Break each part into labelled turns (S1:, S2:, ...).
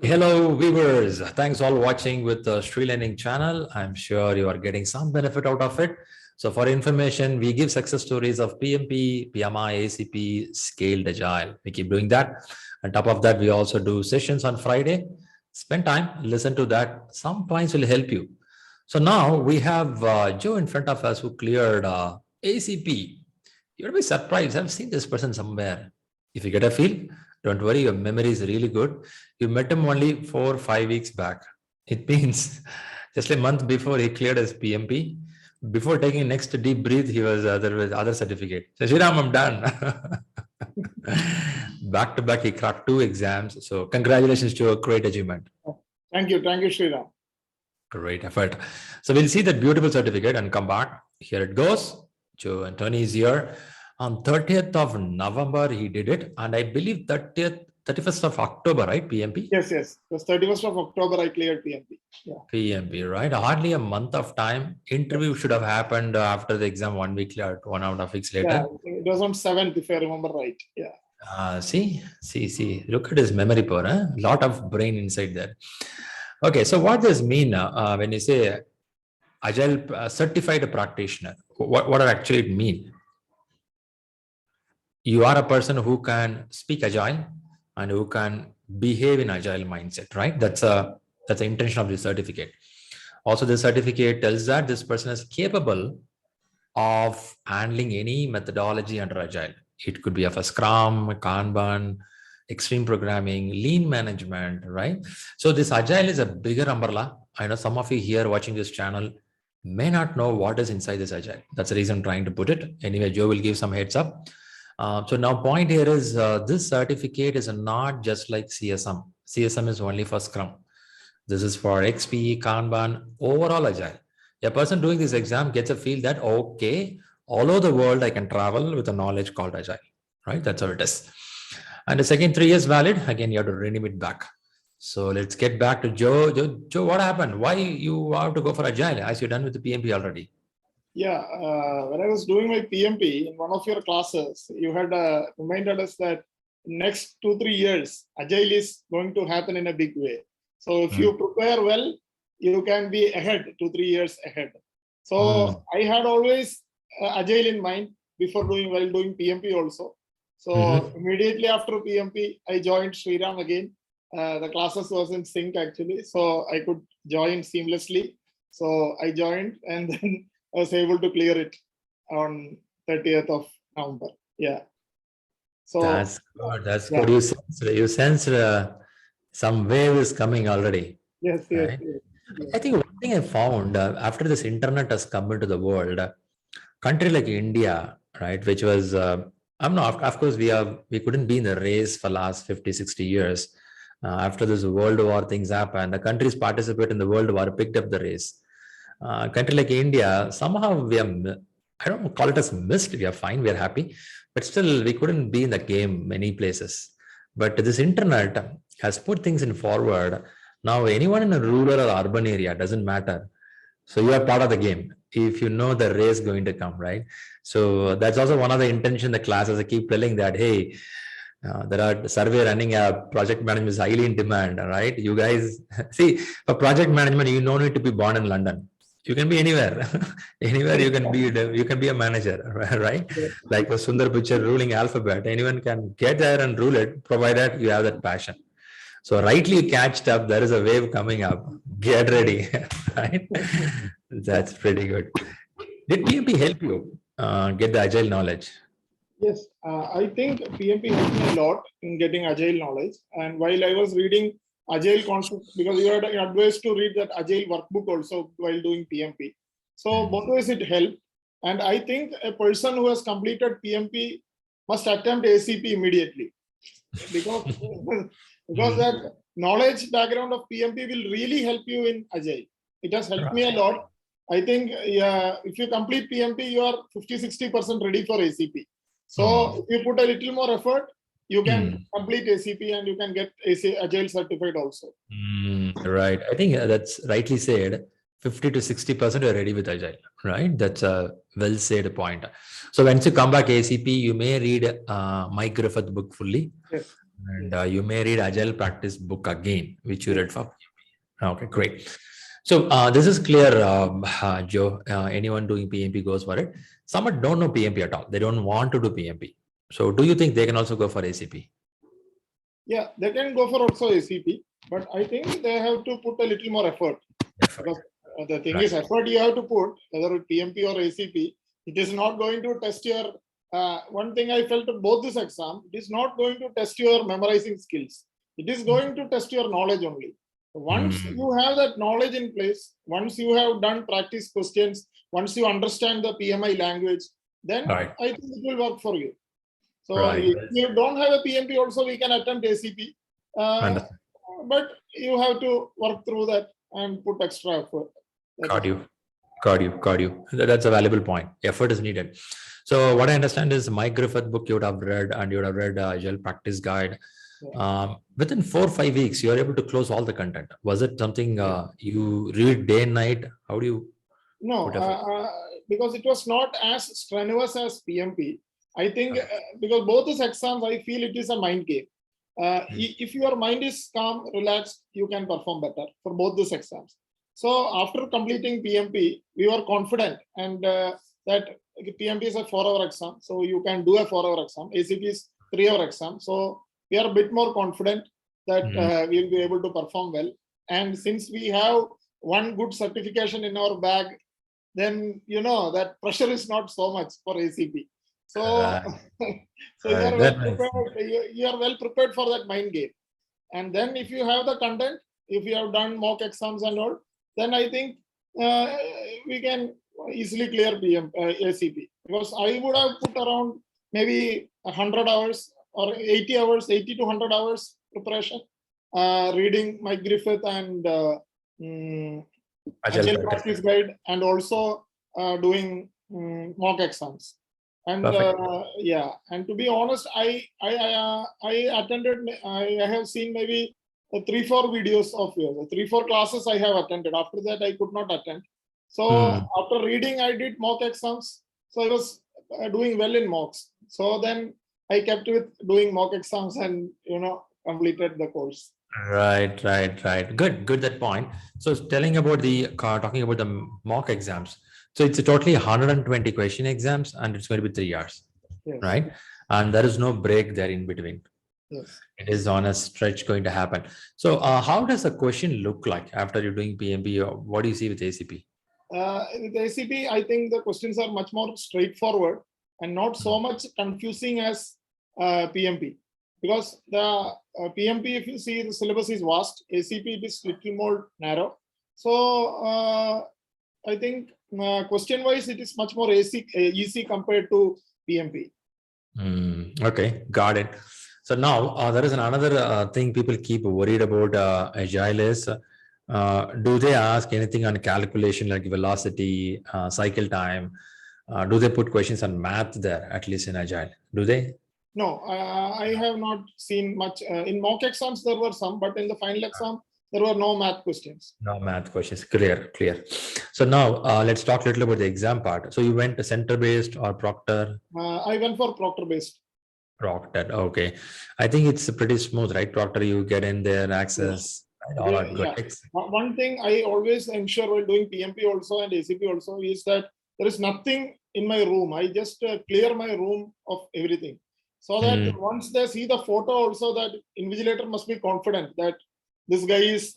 S1: Hello, viewers. Thanks all watching with the Sri Learning channel. I'm sure you are getting some benefit out of it. So for information, we give success stories of PMP, PMI, ACP, Scaled Agile. We keep doing that. On top of that, we also do sessions on Friday. Spend time, listen to that. Some points will help you. So now we have Joe in front of us who cleared ACP. You'll be surprised. I've seen this person somewhere. If you get a feel, don't worry, your memory is really good. You met him only 4 or 5 weeks back. It means just a month before he cleared his PMP. Before taking next deep breath, he was with other certificate. So Shriram, I'm done. Back to back, he cracked 2 exams. So congratulations to a great achievement.
S2: Thank you, Sriram.
S1: Great effort. So we'll see that beautiful certificate and come back. Here it goes. Joe and Tony is here. On 30th of November, he did it. And I believe 31st of October, right? PMP?
S2: Yes. It was 31st of October, I cleared PMP. Yeah.
S1: PMP, right? Hardly a month of time. Interview should have happened after the exam 1 week later, 1.5 weeks later.
S2: Yeah, it was on 7th, if I remember right. Yeah.
S1: See. Look at his memory power. A lot of brain inside there. Okay, so what does this mean when you say Agile certified practitioner? What does actually it mean? You are a person who can speak Agile and who can behave in Agile mindset, right? That's the intention of the certificate. Also, the certificate tells that this person is capable of handling any methodology under Agile. It could be of a Scrum, Kanban, extreme programming, lean management, right? So this Agile is a bigger umbrella. I know some of you here watching this channel may not know what is inside this Agile. That's the reason I'm trying to put it. Anyway, Joe will give some heads up. So now point here is this certificate is not just like CSM. CSM is only for Scrum. This is for XP, Kanban, overall Agile. A person doing this exam gets a feel that, okay, all over the world, I can travel with a knowledge called Agile, right? That's how it is. And the second 3 years valid, again, you have to renew it back. So let's get back to Joe. Joe, what happened? Why you have to go for Agile as you're done with the PMP already?
S2: Yeah, when I was doing my PMP, in one of your classes, you had reminded us that next 2-3 years, Agile is going to happen in a big way. So if you prepare well, you can be ahead, 2-3 years ahead. So I had always Agile in mind before doing PMP also. So immediately after PMP, I joined Shriram again. The classes was in sync actually, so I could join seamlessly. So I joined and then I was able to clear it on 30th of November. Yeah. So
S1: that's good. That's good. You sense some wave is coming already.
S2: Yes.
S1: I think one thing I found after this internet has come into the world, country like India, right, which was, of course, we couldn't be in the race for last 50-60 years. After this World War, things happened. The countries participate in the World War picked up the race. Country like India, somehow we are, I don't call it as missed. We are fine, we are happy, but still we couldn't be in the game many places. But this internet has put things in forward. Now anyone in a rural or urban area, doesn't matter. So you are part of the game if you know the race going to come, right? So that's also one of the intention the classes. I keep telling that, hey, there are survey running, a project management is highly in demand, right? You guys see, for project management, you don't need to be born in London. You can be anywhere. Anywhere you can be a manager, right? Like a Sundar Pichai ruling Alphabet. Anyone can get there and rule it, provided you have that passion. So rightly catched up, there is a wave coming up. Get ready, right? That's pretty good. Did PMP help you get the Agile knowledge?
S2: Yes, I think PMP helped me a lot in getting Agile knowledge. And while I was reading Agile concepts, because you had advised to read that Agile workbook also while doing PMP. So both ways it helped. And I think a person who has completed PMP must attempt ACP immediately. Because that knowledge background of PMP will really help you in Agile. It has helped me a lot. I think if you complete PMP, you are 50-60% ready for ACP. So if you put a little more effort, you can complete ACP and you can get Agile certified also.
S1: Right. I think that's rightly said. 50-60% are ready with Agile, right? That's a well said point. So once you come back ACP, you may read Mike Griffith book fully.
S2: Yes.
S1: And you may read Agile Practice book again, which you read for PMP. Okay, great. So this is clear, Joe. Anyone doing PMP goes for it. Some don't know PMP at all. They don't want to do PMP. So do you think they can also go for ACP?
S2: Yeah, they can go for also ACP, but I think they have to put a little more effort. Because the thing is, effort you have to put, whether PMP or ACP, it is not going to test your. One thing I felt of both this exam, it is not going to test your memorizing skills. It is going to test your knowledge only. Once you have that knowledge in place, once you have done practice questions, once you understand the PMI language, then I think it will work for you. So if you don't have a PMP also, we can attempt ACP. But you have to work through that and put extra effort.
S1: Got you. That's a valuable point. Effort is needed. So what I understand is Mike Griffith book you would have read, and you would have read Agile Practice Guide. Within 4 or 5 weeks, you are able to close all the content. Was it something you read day and night? How do you?
S2: No, because it was not as strenuous as PMP. I think because both these exams, I feel it is a mind game. If your mind is calm, relaxed, you can perform better for both these exams. So after completing PMP, we were confident and that PMP is a 4-hour exam. So you can do a 4-hour exam. ACP is 3-hour exam. So we are a bit more confident that we will be able to perform well. And since we have one good certification in our bag, then that pressure is not so much for ACP. So, so you are well prepared for that mind game. And then if you have the content, if you have done mock exams and all, then I think we can easily clear ACP. Because I would have put around maybe 100 hours or 80 hours, 80 to 100 hours preparation, reading Mike Griffith and Agile Practice Guide, and also doing mock exams. And and to be honest, I attended. I have seen maybe 3-4 videos of yours, 3-4 classes I have attended. After that, I could not attend. So after reading, I did mock exams. So I was doing well in mocks. So then I kept with doing mock exams and completed the course.
S1: Right. Good that point. So talking about the mock exams. So it's a totally 120 question exams, and it's going to be 3 years, right? And there is no break there in between.
S2: Yes.
S1: It is on a stretch going to happen. So how does a question look like after you're doing PMP? Or what do you see with ACP?
S2: With ACP, I think the questions are much more straightforward and not so much confusing as PMP. Because the PMP, if you see, the syllabus is vast. ACP, it is little more narrow. So I think question-wise, it is much more easy compared to PMP.
S1: Okay, got it. So now there is another thing people keep worried about Agile is, do they ask anything on calculation like velocity, cycle time? Do they put questions on math there, at least in Agile? Do they?
S2: No, I have not seen much. In mock exams, there were some, but in the final exam, there were no math questions.
S1: No math questions. Clear. So now let's talk a little about the exam part. So you went center-based or Proctor?
S2: I went for Proctor-based.
S1: Proctor. Okay. I think it's pretty smooth, right? Proctor, you get in there, access. All are good.
S2: One thing I always ensure while doing PMP also and ACP also is that there is nothing in my room. I just clear my room of everything. So that once they see the photo also, that invigilator must be confident that this guy is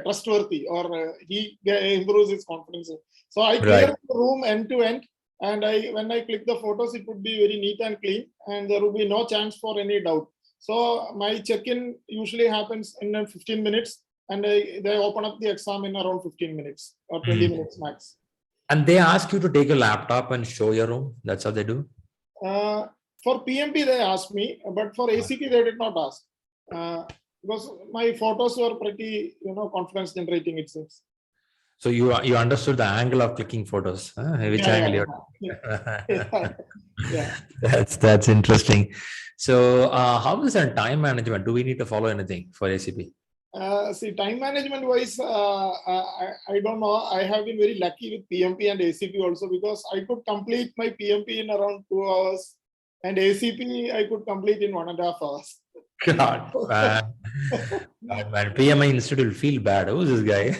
S2: trustworthy, or he improves his confidence. So I clear the room end to end, and when I click the photos, it would be very neat and clean, and there will be no chance for any doubt. So my check-in usually happens in 15 minutes, and they open up the exam in around 15 minutes or 20 minutes max.
S1: And they ask you to take a laptop and show your room. That's how they do.
S2: For PMP, they asked me, but for ACP, they did not ask. Because my photos were pretty, confidence generating, it seems.
S1: So you understood the angle of clicking photos. Which angle
S2: Yeah.
S1: That's interesting. So how is our time management? Do we need to follow anything for ACP?
S2: See, time management wise, I don't know. I have been very lucky with PMP and ACP also, because I could complete my PMP in around 2 hours, and ACP I could complete in 1.5 hours.
S1: God, man. God, man. PMI Institute will feel bad. Who's this guy?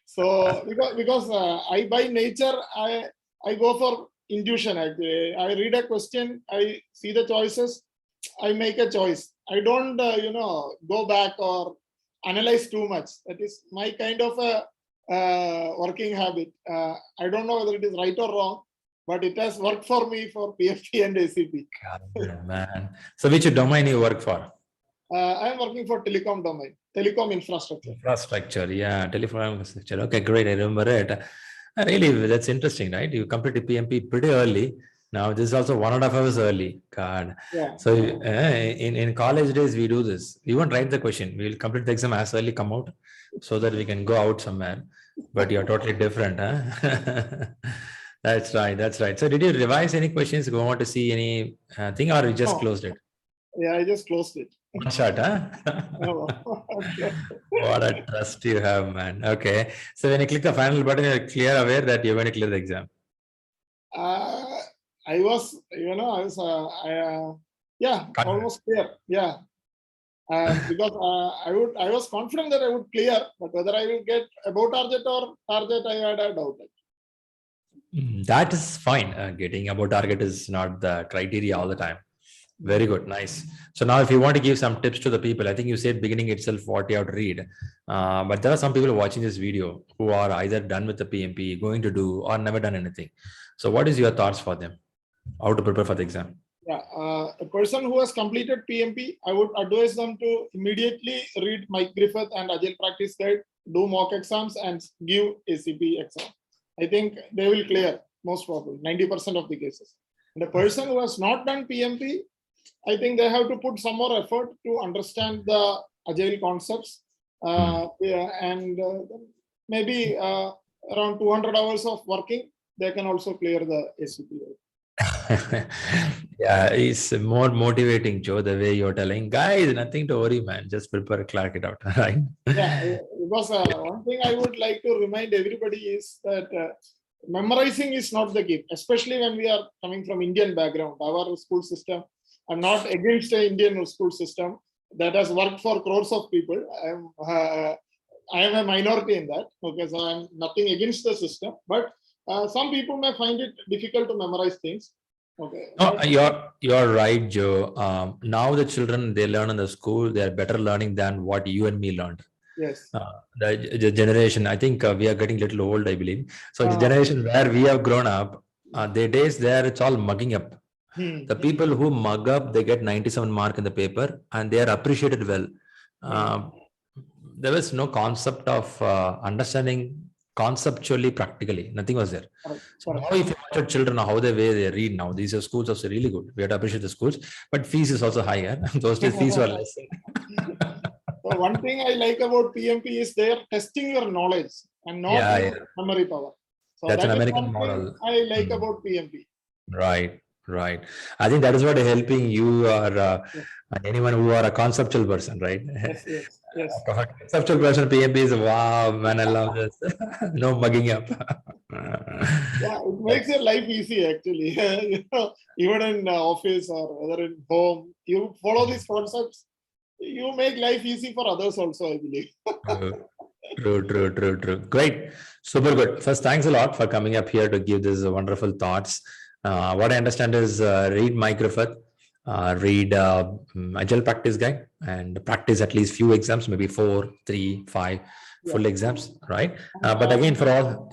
S2: So because I by nature I go for intuition. I read a question, I see the choices, I make a choice. I don't go back or analyze too much. That is my kind of a working habit. I don't know whether it is right or wrong, but it has worked for me for PFP and ACP.
S1: God, man. So which domain you work for?
S2: I am working for telecom domain, telecom infrastructure.
S1: Infrastructure, yeah, telephone infrastructure. Okay, great. I remember it. Really, that's interesting, right? You completed PMP pretty early. Now this is also 1.5 hours early. God.
S2: Yeah.
S1: So in college days we do this. We won't write the question. We'll complete the exam as early, come out, so that we can go out somewhere. But you're totally different, huh? That's right. That's right. So did you revise any questions? Go on to see any thing, or you just
S2: No.
S1: closed it?
S2: Yeah, I just closed it.
S1: One shot, huh?
S2: Okay.
S1: What a trust you have, man. Okay. So when you click the final button, you're clear aware that you're going to clear the exam.
S2: I was, yeah, almost clear. Yeah. Because I was confident that I would clear, but whether I will get above target or target, I had a doubt.
S1: That is fine. Getting above target is not the criteria all the time. Very good. Nice. So now if you want to give some tips to the people, I think you said beginning itself what you have to read. But there are some people watching this video who are either done with the PMP, going to do, or never done anything. So what is your thoughts for them? How to prepare for the exam?
S2: Yeah, a person who has completed PMP, I would advise them to immediately read Mike Griffith and Agile Practice Guide, do mock exams, and give ACP exam. I think they will clear most probably 90% of the cases. And a person who has not done PMP, I think they have to put some more effort to understand the Agile concepts, and maybe around 200 hours of working, they can also clear the ACP.
S1: Yeah, it's more motivating, Joe, the way you're telling. Guys, nothing to worry, man. Just prepare, clark it out, right?
S2: Yeah, because one thing I would like to remind everybody is that memorizing is not the key, especially when we are coming from Indian background. Our school system, I'm not against the Indian school system that has worked for crores of people. I am a minority in that. Okay, so I'm nothing against the system, but some people may find it difficult to memorize things. Okay.
S1: No, you're right, Joe. Now the children, they learn in the school, they are better learning than what you and me learned.
S2: Yes.
S1: The generation, I think we are getting a little old, I believe. So the generation where we have grown up, their days there, it's all mugging up. The people who mug up, they get 97 mark in the paper and they are appreciated well. There was no concept of understanding conceptually, practically. Nothing was there. So now if you watch your children, how the way they read now, these are schools also really good. We have to appreciate the schools, but fees is also higher. Those days fees were less.
S2: So one thing I like about PMP is they're testing your knowledge and not your memory power. So
S1: that's an American
S2: one
S1: model.
S2: I like about PMP.
S1: Right. I think that is what helping you or anyone who are a conceptual person, right?
S2: Yes.
S1: Conceptual person, PMP is wow, man, I love this. No mugging up.
S2: Yeah, it makes your life easy actually. Even in office or whether in home, you follow these concepts, you make life easy for others also, I believe.
S1: True. Great. Super good. First, thanks a lot for coming up here to give these wonderful thoughts. What I understand is read Mike Griffith, read Agile Practice Guide, and practice at least few exams, maybe 4, 3, 5 full exams, right? But again, for all,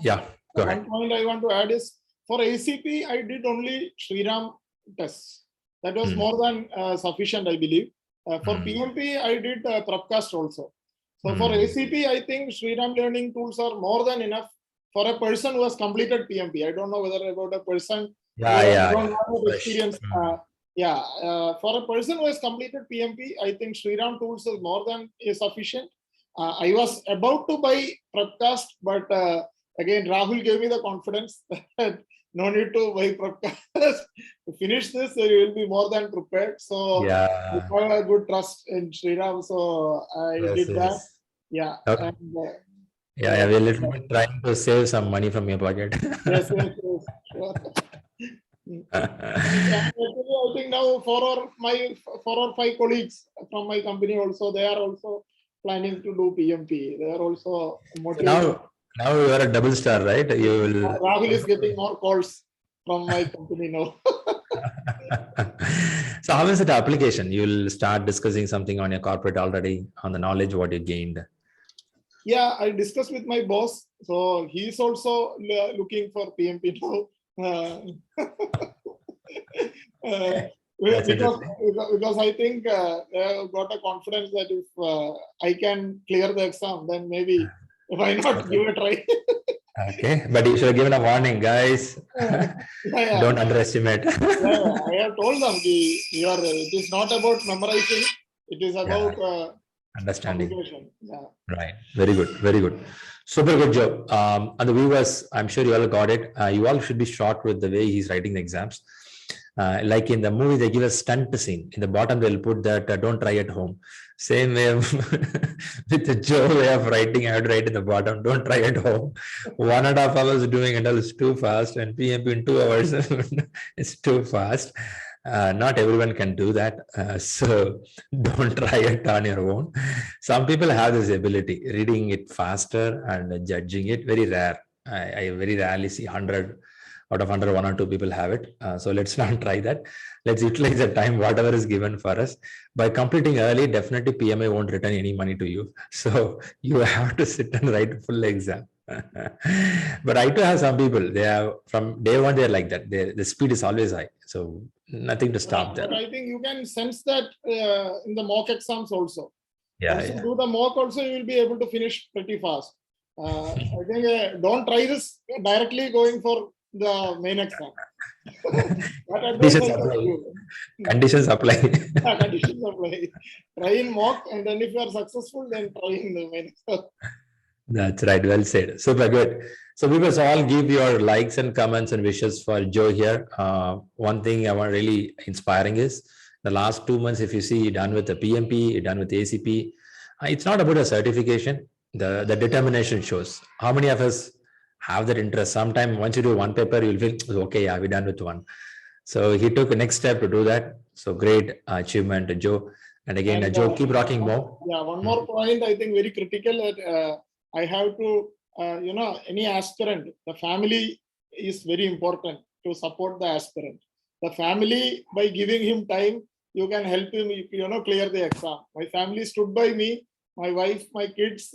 S1: go ahead.
S2: One point I want to add is for ACP, I did only Shriram tests. That was more than sufficient, I believe. For PMP, I did Prepcast also. So for ACP, I think Shriram learning tools are more than enough for a person who has completed PMP. I don't know whether about a person who don't have experience. For a person who has completed PMP, I think Shriram tools is more than sufficient. I was about to buy Prepcast, but again, Rahul gave me the confidence that no need to buy Prepcast. To finish this, you will be more than prepared. So I have a good trust in Shriram. So I did that. Yeah.
S1: Okay.
S2: And,
S1: we're a little bit trying to save some money from your pocket.
S2: Yes. Sure. Actually, I think now four or five colleagues from my company also, they are also planning to do PMP. They are also
S1: So
S2: motivated.
S1: now you are a double star, right? You will.
S2: Rahul is getting more calls from my company now.
S1: So how is it application? You will start discussing something on your corporate already on the knowledge what you gained.
S2: Yeah, I discussed with my boss. So he's also looking for PMP now.
S1: That's
S2: Because I think they have got a confidence that if I can clear the exam, then maybe why not give a try?
S1: Okay, but you should have given a warning, guys.
S2: Yeah.
S1: Don't underestimate.
S2: Yeah, I have told them it is not about memorizing, it is about
S1: Understanding.
S2: application. Yeah.
S1: Right. Very good. Very good. Super good job. And the viewers, I'm sure you all got it. You all should be shocked with the way he's writing the exams. Like in the movie, they give a stunt scene. In the bottom, they'll put that don't try at home. Same way with the Joe way of writing, I would write in the bottom, don't try at home. 1.5 hours doing it all is too fast, and PMP in 2 hours is too fast. Not everyone can do that. So don't try it on your own. Some people have this ability, reading it faster and judging it. Very rare. I very rarely see 100 out of 100, 1 or 2 people have it. So let's not try that. Let's utilize the time, whatever is given for us. By completing early, definitely PMA won't return any money to you. So you have to sit and write full exam. But I too have some people, they have from day one, they're like that. The speed is always high. So nothing to stop them.
S2: But I think you can sense that in the mock exams also.
S1: Yeah,
S2: Once
S1: yeah.
S2: you do the mock also, you will be able to finish pretty fast. I think don't try this directly going for the main exam. That advice
S1: Conditions
S2: I can
S1: apply.
S2: give.
S1: Conditions apply.
S2: Conditions apply. Try in mock, and then if you are successful, then try in the main exam.
S1: That's right. Well said. Super good. So we must all give your likes and comments and wishes for Joe here. One thing I want really inspiring is the last 2 months, if you see you're done with the PMP, you're done with the ACP, it's not about a certification. The determination shows. How many of us have that interest? Sometimes once you do one paper, you'll feel, okay, yeah, we're done with one. So he took a next step to do that. So great achievement, Joe. And again, Joe, keep rocking more.
S2: Yeah, one more point I think very critical that I have to, any aspirant, the family is very important to support the aspirant. The family, by giving him time, you can help him, clear the exam. My family stood by me, my wife, my kids,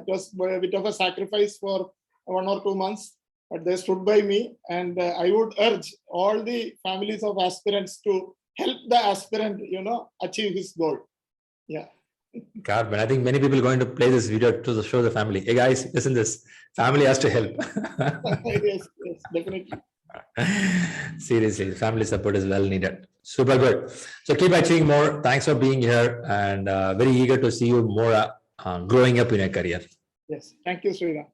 S2: just a bit of a sacrifice for 1 or 2 months, but they stood by me. And I would urge all the families of aspirants to help the aspirant, achieve his goal. Yeah.
S1: God, but I think many people are going to play this video to show the family. Hey guys, listen this. Family has to help.
S2: Yes, definitely.
S1: Seriously, family support is well needed. Super good. So keep achieving more. Thanks for being here, and very eager to see you more growing up in your career.
S2: Yes. Thank you, Sridhar.